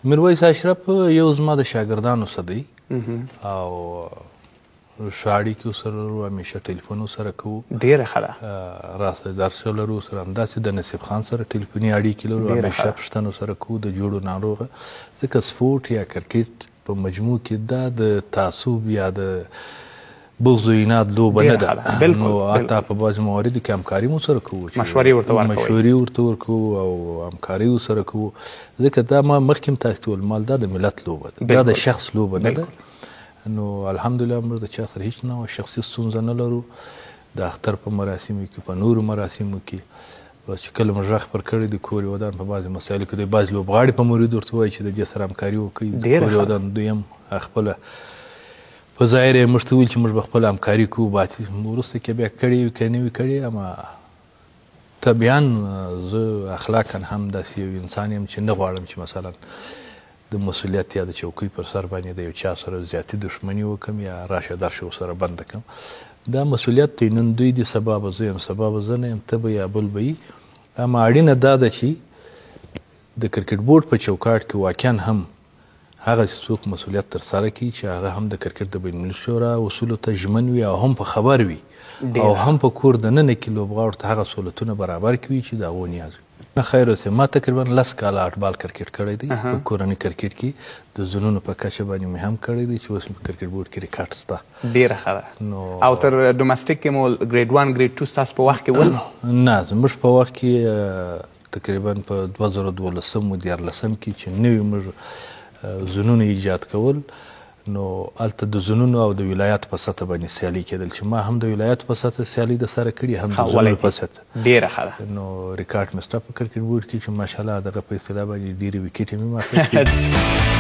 میرویس اشرف یو زما د شاګردانو څخه دی او ښه اړیکې ورسره لرو، همیشه ټلیفون ورسره کوو. ډېره ښه ده. راسه درس لرو ورسره، همداسې د نصیب خان سره ټلیفوني اړیکې لرو، همیشه پوښتنه ورسره کوو د جوړو ناروغه. ځکه سپورټ یا کرکټ په مجموع کې دا د تعصب یا د بغض و عناد لوبه نه ده، نو حتی په بعضې مواردو کې همکاري مو سره کوو، مشورې ورته ورکوو او همکاري ورسره کوو. ځکه دا ما مخکې هم تاسو ته وویل، دا د ملت لوبه ده، دا د شخص لوبه نه ده. نو الحمدلله موږ د چا سره هیڅ نه شخصي ستونزه نه لرو. د اختر په مراسمو کې، په نورو مراسمو کې چې کله موږ غږ پر کړی د کور ودان په بعضې مسایلو کې د بعضې لوبغاړي په مورد ورته وایي چې د دې سره همکاري وکړي. د کور ودان دوی هم خپله په ظاهر یې موږ ته ویل چې موږ به خپله همکاري کوو، وروسته کې بیا کړې وي که نه وي کړې، اما طبعا زه اخلاقا هم داسې یو انسان یم چې نه غواړم چې مثلا د مسؤلیت یا د چوکۍ پر سر باندې د یو چا سره زیاتي دښمني وکړم یا راشه درشه ورسره بنده کړم. دا مسؤلیت دی، نن دوی دي، سبا به زه یم، سبا به زه نه یم، ته به یا بل به وي. اما اړینه دا ده چې د کرکټ بورډ په چوکاټ کې واقعا هم هغه څوک مسؤلیت ترسره کړي چې هغه هم د کرکټ د بین المللي شورا اصولو ته ژمن وي او هم په خبر وي او هم په کور دننه کې لوبغاړو ته هغه سهولتونه برابر کړي چې د هغو نیاز وي. خیر اوسې، ما تقریبا 10 کاله اټبال کرکټ کړی دی. په کورني کرکټ کې د زنونو په کچه باندې مې هم کړی دی چې اوس په کرکټ بورډ کې ریکارډ شته. ډېره ښه ده. او تر ډومسټیک کې مو ګریډ 1 ګریډ 2 ستاسو په وخت کې ول؟ نه، زموږ په وخت کې تقریبا په 2012 و 14 کې چې نوي موږ زنونه ایجاد کول، نو هلته د زنونو او د ولایاتو په سطح باندې سیالي کېدل چې ما هم د ولایاتو په سطح سیالي د سره کړي، هم د زنونو په سطح. ډېره ښه ده. نو ریکارډ مې شته په کرکټ بورډ کې چې ماشاءالله دغه په اصطلاح باندې ډېرې ویکټې مې ماتې کړي.